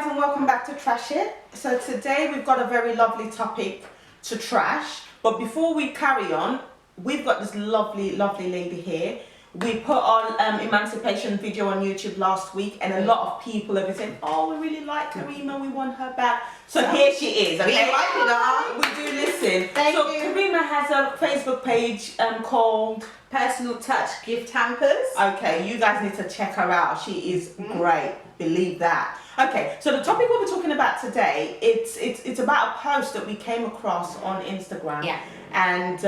guys, and welcome back to Trash It. So today we've got a very lovely topic to trash, but before we carry on, we've got this lovely lady here. We put on emancipation video on YouTube last week, and a lot of people have been saying, oh, we really like Karima, we want her back. So here she is, okay? We like it, we do listen. Thank you. Karima has a Facebook page called Personal Touch Gift Hampers. Okay, you guys need to check her out. She is great, believe that. Okay, so the topic we'll be talking about today, it's about a post that we came across on Instagram. Yeah. And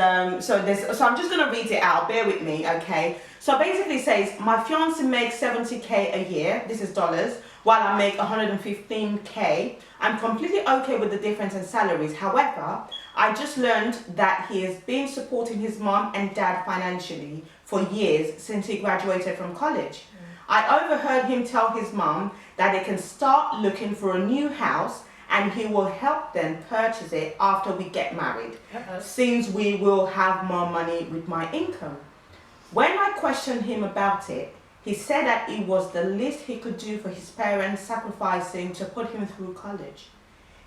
so I'm just gonna read it out. Bear with me, okay? So basically it says, my fiance makes 70K a year. This is dollars, while I make 115K. I'm completely okay with the difference in salaries. However, I just learned that he has been supporting his mom and dad financially for years since he graduated from college. I overheard him tell his mom that they can start looking for a new house and he will help them purchase it after we get married, since we will have more money with my income. When I questioned him about it, he said that it was the least he could do for his parents, sacrificing to put him through college.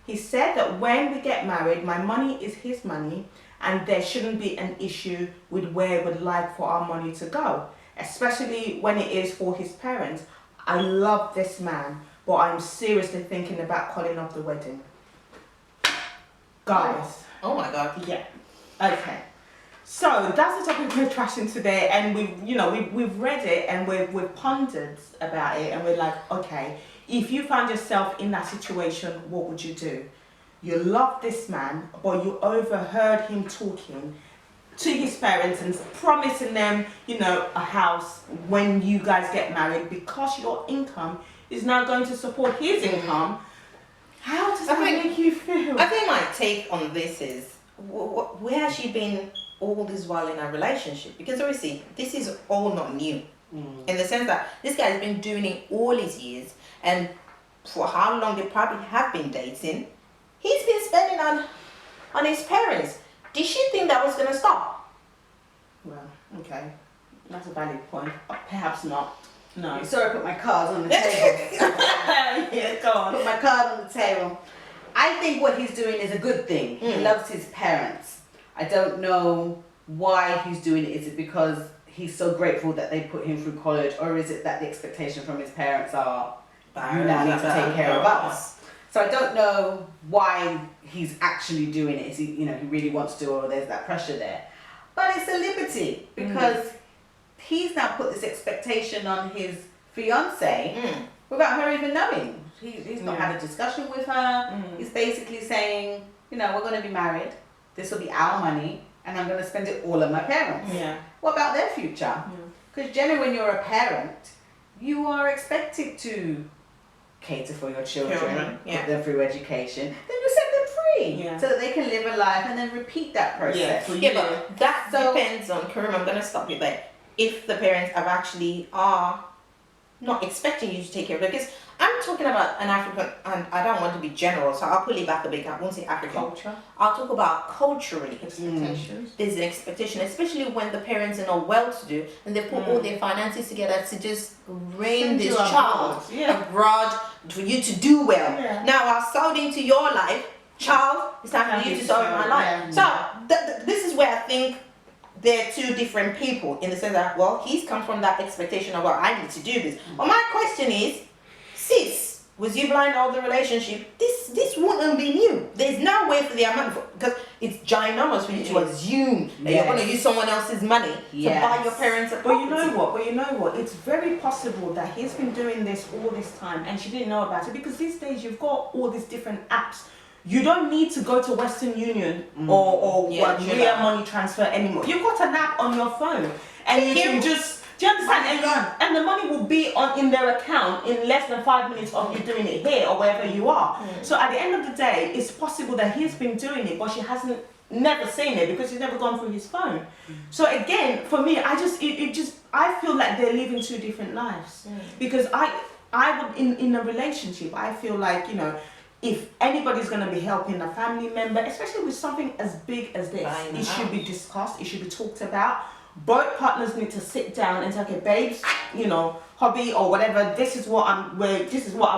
He said that when we get married, my money is his money and there shouldn't be an issue with where we'd like for our money to go, especially when it is for his parents. I love this man, but I'm seriously thinking about calling off the wedding. Guys. Oh my God. Yeah. Okay. So that's the topic we're trashing today, and we've read it and we've pondered about it, and we're like, okay, if you found yourself in that situation, what would you do? You love this man, but you overheard him talking to his parents and promising them, a house when you guys get married, because your income is now going to support his income. How does that make you feel? I think my take on this is, where has she been all this while in a relationship? Because obviously, this is all not new. In the sense that this guy has been doing it all his years, and for how long they probably have been dating, he's been spending on his parents. Did she think that was going to stop? Well, okay. That's a valid point. Perhaps not. No. Sorry, I put my cards on the table. Yeah, go on. Put my card on the table. I think what he's doing is a good thing. He loves his parents. I don't know why he's doing it. Is it because he's so grateful that they put him through college, or is it that the expectation from his parents are, you now need to take care of us? So I don't know why he's actually doing it. Is he, he really wants to, or there's that pressure there? But it's a liberty, because he's now put this expectation on his fiance without her even knowing. He's not had a discussion with her. He's basically saying, we're going to be married. This will be our money, and I'm going to spend it all on my parents. Yeah. What about their future? Because generally, when you're a parent, you are expected to cater for your children, put them through education. Then you set them free so that they can live a life and then repeat that process. But that depends on, Karima, I'm going to stop you there. If the parents are not expecting you to take care of it, because I'm talking about an African, and I don't want to be general, so I'll pull it back a bit. I won't say African. Culture. I'll talk about culturally. Expectations. There's an expectation, especially when the parents are not well-to-do and they put all their finances together to just rain this child abroad for you to do well. Yeah. Now I've sold into your life, child. It's time for you to sow in my life. So this is where I think they're two different people, in the sense that, well, he's come from that expectation of, well, I need to do this. But my question is, sis, was you blind all the relationship? This wouldn't be new. There's no way for the amount, because it's ginormous for you to assume that you're going to use someone else's money to buy your parents a property. But you know what? It's very possible that he's been doing this all this time and she didn't know about it, because these days you've got all these different apps. You don't need to go to Western Union or Real Money Transfer anymore. You've got an app on your phone, and you can just, do you understand? And the money will be in their account in less than 5 minutes of you doing it here or wherever you are. So at the end of the day, it's possible that he's been doing it, but she hasn't never seen it because he's never gone through his phone. So again, for me, I feel like they're living two different lives, because I would in a relationship, I feel like, if anybody's going to be helping a family member, especially with something as big as this, it should be discussed, it should be talked about. both partners need to sit down and say, okay, babes, you know, hobby or whatever, this is what I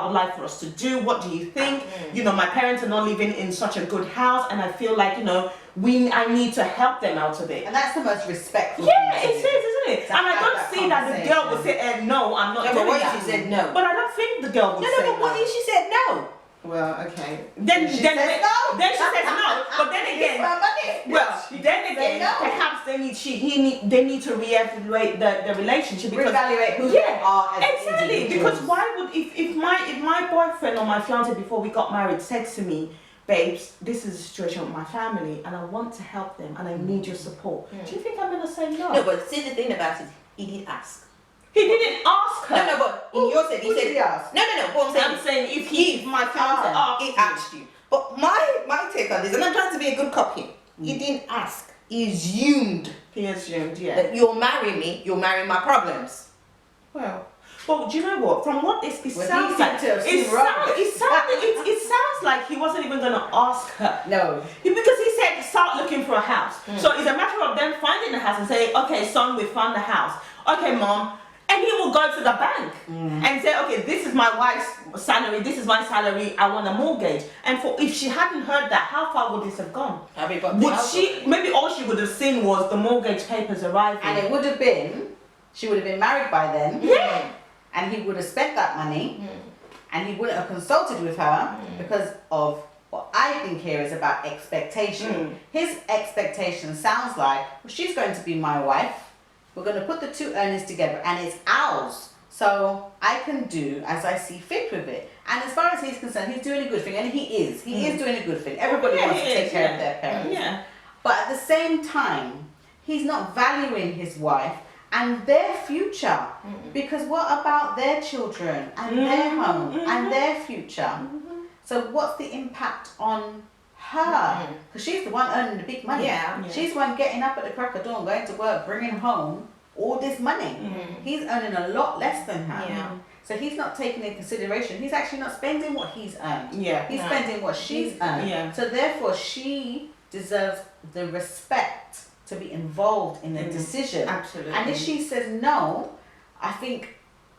would like for us to do. What do you think? You know, my parents are not living in such a good house, and I feel like, you know, I need to help them out a bit. And that's the most respectful Yeah, thing it is, isn't it? And I don't see that the girl would say, no, I'm not Yeah, doing but what that. if she said no? But I don't think the girl would say No, but what if she said no? Well, okay. Then She she says says no. Then she says no. But then again, well, then again, no. perhaps they need to reevaluate the relationship because Reevaluate who they are as exactly. individuals. Because why would if my boyfriend or my fiance before we got married said to me, babes, this is a situation with my family and I want to help them and I need your support. Do you think I'm gonna say no? No, but see the thing about it, he did ask. He didn't ask her. No, but in your set, he Who said did he ask? No. What I'm saying if my fiance asked he me. asked you. But my take on this, and I'm trying to be a good cop here. He didn't ask. He assumed He assumed, yeah. that you'll marry me, you'll marry my problems. Well, do you know what? From what it Well, sounds he like, seemed to it assume sounds like he wasn't even going to ask her. No. Because he said start looking for a house. So it's a matter of them finding the house and say, okay, son, we found the house. Okay, mom. And he will go to the bank and say, okay, this is my wife's salary, this is my salary, I want a mortgage. And if she hadn't heard that, how far would this have gone? Maybe all she would have seen was the mortgage papers arriving. And it would have been, she would have been married by then. Yeah. And he would have spent that money. And he wouldn't have consulted with her because of what I think here is about expectation. His expectation sounds like, well, she's going to be my wife. We're going to put the two earnings together and it's ours. So I can do as I see fit with it. And as far as he's concerned, he's doing a good thing. And he is. He is doing a good thing. Everybody wants to take care of their parents. Yeah. But at the same time, he's not valuing his wife and their future. Because what about their children and their home and their future? So what's the impact on her? Because she's the one earning the big money. Yeah. She's the one getting up at the crack of dawn, going to work, bringing home all this money. He's earning a lot less than her. Yeah. So he's not taking into consideration. He's actually not spending what he's earned. Yeah. He's spending what she's earned. Yeah. So therefore, she deserves the respect to be involved in the decision. Absolutely. And if she says no, I think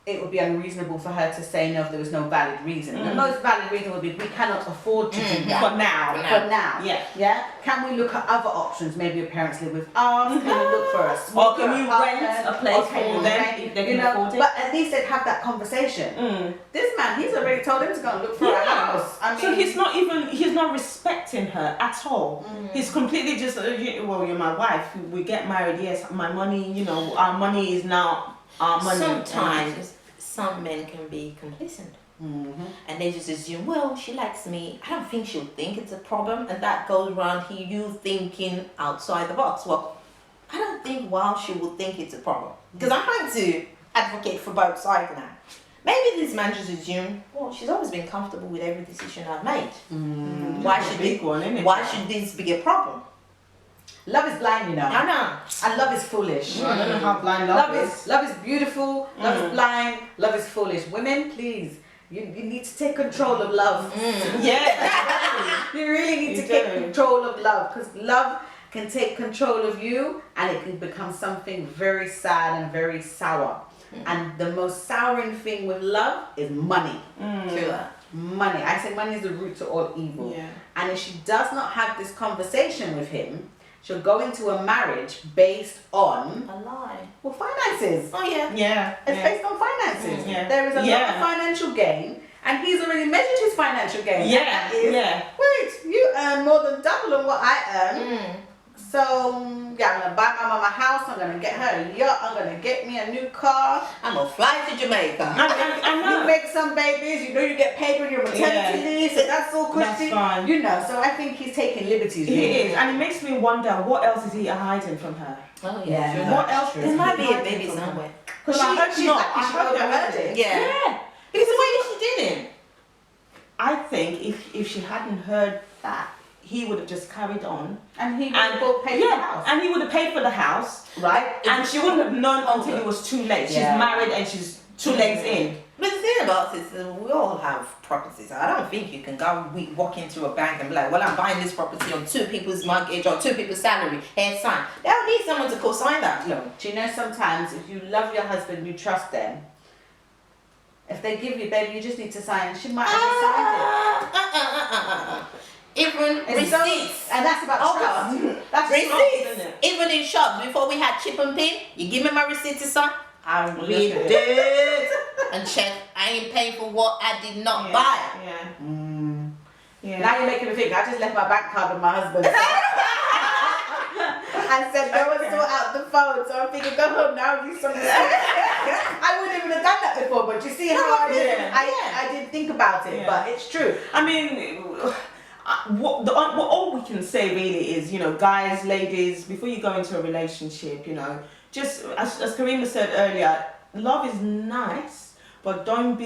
it would be unreasonable for her to say no if there was no valid reason. The most valid reason would be we cannot afford to do that. For now. For now. Yeah. Yeah. Can we look at other options? Maybe your parents live with us. Can we look for a Or smaller can you apartment? rent a place Or can for you them rent, if they you can know, afford it? But at least they'd have that conversation. This man, he's already told him to go and look for a house. I mean, So he's not respecting her at all. He's completely just, well, you're my wife. We get married, yes, my money, you know, our money is now our money. Sometimes some men can be complacent. And they just assume, well, she likes me. I don't think she'll think it's a problem. And that goes around you thinking outside the box. Well, I don't think she will think it's a problem. Because I'm trying to advocate for both sides now. Maybe this man just assumed, well, she's always been comfortable with every decision I've made. Why should this be a problem? love is blind, you know. I know. And love is foolish. I don't know how blind love is. Love is beautiful. Love is blind. Love is foolish. Women, please. You need to take control of love. Yeah. You really need to take control of love, because love can take control of you and it can become something very sad and very sour. And the most souring thing with love is money. Money. I say money is the root to all evil. Yeah. And if she does not have this conversation with him, she'll go into a marriage based on A lie. finances. Oh, yeah. Yeah. It's based on finances. Yeah. There is a lot Yeah. of financial gain, and he's already measured his financial gain. And Yeah. that is, Yeah. wait, you earn more than double on what I earn. So, yeah, I'm going to buy my mama a house, I'm going to get her a yacht, I'm going to get me a new car. I'm going to fly to Jamaica. I know. You make some babies, you know you get paid when you're on maternity leave, so that's all That's cushy. fine. You know, so I think he's taking liberties. He really. is, and it makes me wonder what else is he hiding from her? Oh, Yeah, Sure. no, What that's else true. There might be a hiding baby from her? somewhere. Because I hope she's not. lucky I she hope overheard not. it. Yeah. Because the way she didn't. I think if she hadn't heard that, he would have just carried on. And he And will pay for the house. and he would have paid for the house, Right? and she wouldn't have known until it was too late. She's Yeah. married and she's two legs in. But the thing about it is we all have properties. I don't think you can walk into a bank and be like, well, I'm buying this property on 2 people's mortgage or 2 people's salary. Here, sign. They'll need someone to co-sign that loan. Do you know sometimes if you love your husband, you trust them, if they give you, baby, you just need to sign. She might have decided. Even receipts. And that's about trust. That's receipts. trust, isn't it? Even in shops, before we had chip and pin, you give me my receipt to sign. I read it. it and check. I ain't paying for what I did not buy. Yeah. Now you're making me think. I just left my bank card with my husband. I said go and sort out the phone. So I'm thinking, go home now and do something. I wouldn't even have done that before, but you see how I didn't think about it, but it's true. I mean, all we can say really is, you know, guys, ladies, before you go into a relationship, you know, just as Karima said earlier, love is nice, but don't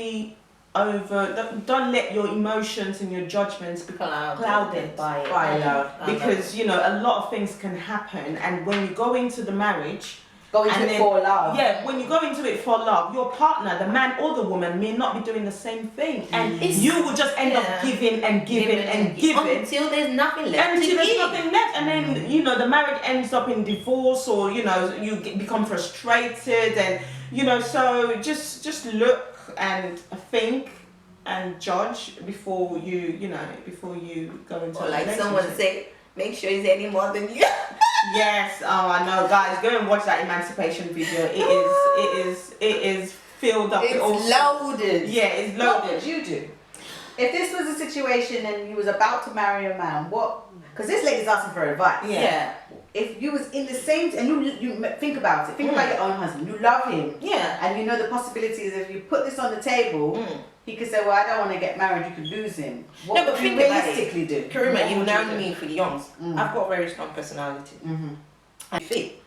let your emotions and your judgments be clouded by love, because you know a lot of things can happen, and when you go into the marriage, when you go into it for love, your partner, the man or the woman, may not be doing the same thing, and you will just end up giving until there's nothing left. And then you know the marriage ends up in divorce, or you know you become frustrated, and you know, so just look and think and judge before you go into a relationship. Someone say, make sure he's any more than you. Yes, I know, guys. Go and watch that emancipation video. It is filled up. It's loaded. Yeah, it's loaded. What would you do if this was a situation and you was about to marry a man? Because this lady's asking for advice. Yeah. If you was in the same, and you think about it, think about your own husband. You love him. Yeah. And you know the possibilities. If you put this on the table, he could say, "Well, I don't want to get married. You could lose him." What would you realistically do? Karima, you know me for the youngs. I've got a very strong personality. I fit.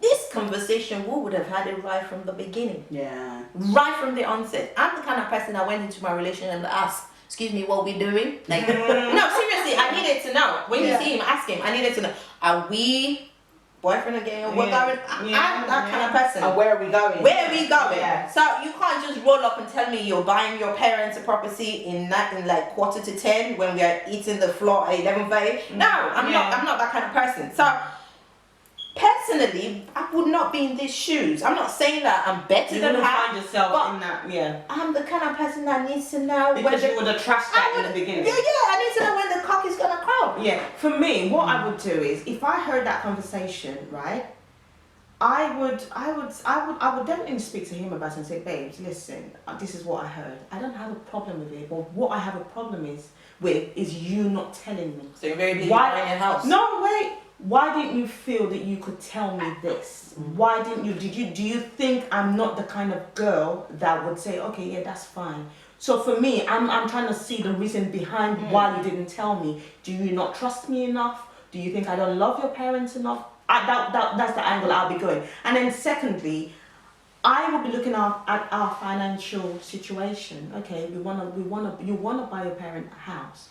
This conversation, we would have had it right from the beginning. Yeah. Right from the onset. I'm the kind of person that went into my relationship and asked, excuse me, what we doing? Like, no, seriously, I needed to know. When you see him, ask him. I needed to know. Are we boyfriend again? We're going. I'm that kind of person. And where are we going? Where are we going? Yeah. So you can't just roll up and tell me you're buying your parents a property in like 9:45 when we are eating the floor at 11:30. No, I'm not that kind of person. So personally, I would not be in these shoes. I'm not saying that I'm better than her. Find yourself in that, I'm the kind of person that needs to know because you would have trusted that in the beginning. Yeah, I need to know when the cock is gonna crow. Yeah, for me, what I would do is, if I heard that conversation, right, I would definitely speak to him about it and say, babes, listen, this is what I heard. I don't have a problem with it, but what I have a problem with is you not telling me. So you're very busy buying a house. No, wait. Why didn't you feel that you could tell me this? Why didn't you? Do you think I'm not the kind of girl that would say, okay, yeah, that's fine? So for me, I'm trying to see the reason behind why you didn't tell me. Do you not trust me enough? Do you think I don't love your parents enough? That's the angle I'll be going. And then secondly, I will be looking at our financial situation. Okay, you wanna buy your parent a house.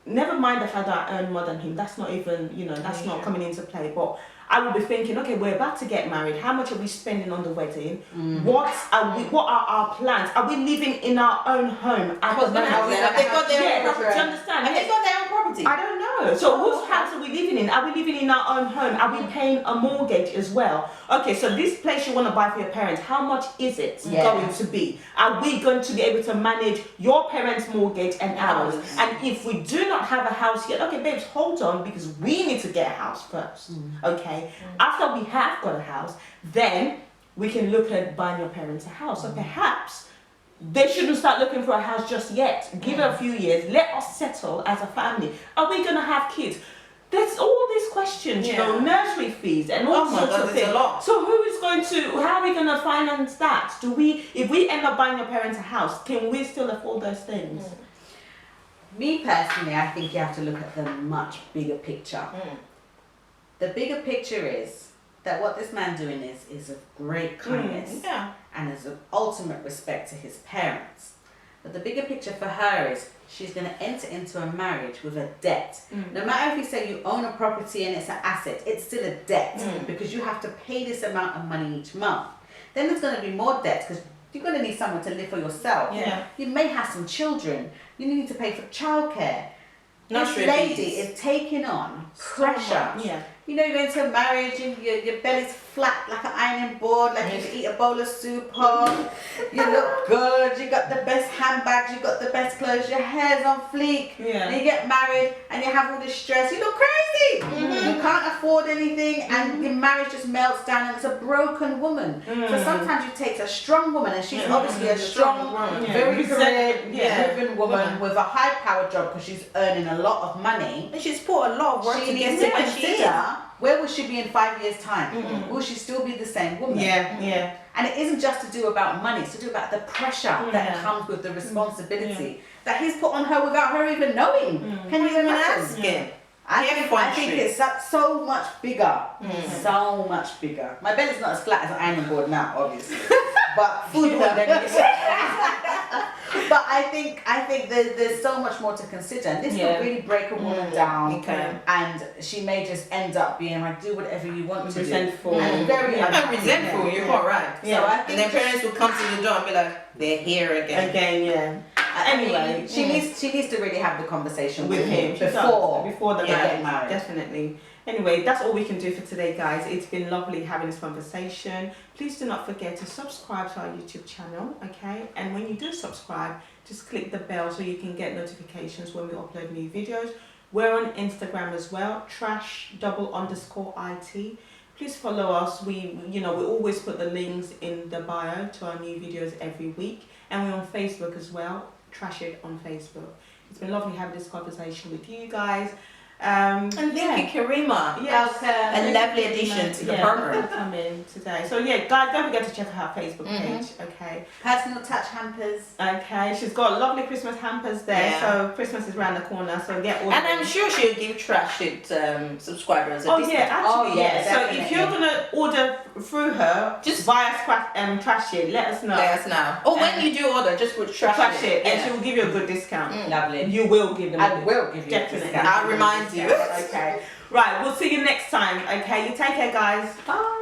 Never mind the fact that I earn more than him. That's not even, that's not coming into play. But I will be thinking, okay, we're about to get married. How much are we spending on the wedding? What are our plans? Are we living in our own home? Have they got their own property? Do you understand? Have they got their own property? I don't know. So whose house are we living in? Are we living in our own home? Are we paying a mortgage as well? Okay, so this place you want to buy for your parents, how much is it going to be? Are we going to be able to manage your parents' mortgage and ours? And if we do not have a house yet, okay, babes, hold on, because we need to get a house first. Okay? After we have got a house, then we can look at buying your parents a house. So perhaps they shouldn't start looking for a house just yet. Give it a few years. Let us settle as a family. Are we going to have kids? There's all these questions, nursery fees and all sorts of things. So how are we going to finance that? If we end up buying your parents a house, can we still afford those things? Me personally, I think you have to look at the much bigger picture. The bigger picture is that what this man's doing is of great kindness and is of ultimate respect to his parents. But the bigger picture for her is she's going to enter into a marriage with a debt. No matter if you say you own a property and it's an asset, it's still a debt because you have to pay this amount of money each month. Then there's going to be more debt because You're going to need someone to live for yourself. Yeah. You may have some children. You need to pay for childcare. Not This lady is taking on pressure. Yeah. You know, you're into marriage and your belly's flat like an ironing board, like you can eat a bowl of soup on. You look good, you got the best handbags, you got the best clothes, your hair's on fleek. Yeah. And you get married and you have all this stress. You look crazy. You can't afford anything and your marriage just melts down and it's a broken woman. So sometimes you take a strong woman and she's obviously a strong, woman. very Yeah. driven woman with a high powered job because she's earning a lot of money. And she's put a lot of work She to get needs to to where she is. consider, where will she be in 5 years' time? Will she still be the same woman? Yeah. And it isn't just to do about money, it's to do about the pressure that comes with the responsibility that he's put on her without her even knowing. Can you Even imagine? asking. I Yeah, think it's so much bigger. So much bigger. My belly's not as flat as an ironing board now, obviously. But food will then But I think there's so much more to consider. And this will really break a woman down. Okay. And she may just end up being like, do whatever you want to do. Resentful. And very I'm unhappy. resentful, you're quite right. So I And think then parents will come to the door and be like, they're here again. Again, yeah. anyway, she needs to really have the conversation with him She does, before the they get marriage. married. Definitely. Anyway, that's all we can do for today, guys. It's been lovely having this conversation. Please do not forget to subscribe to our YouTube channel, okay? And when you do subscribe, just click the bell so you can get notifications when we upload new videos. We're on Instagram as well, trash__it. Please follow us. We always put the links in the bio to our new videos every week. And we're on Facebook as well, Trash It on Facebook. It's been lovely having this conversation with you guys. And thank you, Karima. Yes. A lovely addition to the program. Come in today. So yeah, guys, don't forget to check out her Facebook page. Okay. Personal touch hampers. Okay. She's got lovely Christmas hampers there. Yeah. So Christmas is around the corner. So get all. And I'm sure she'll give Trash It subscribers a discount. Actually, yeah, So if you're gonna order through her, just via Trash It, let us know. Let us know. Or when you do order, just put Trash It. and she will give you a good discount. Lovely. You will give them. I will give you a Definitely. discount. I'll remind you. Okay. Right. We'll see you next time. Okay. You take care, guys. Bye.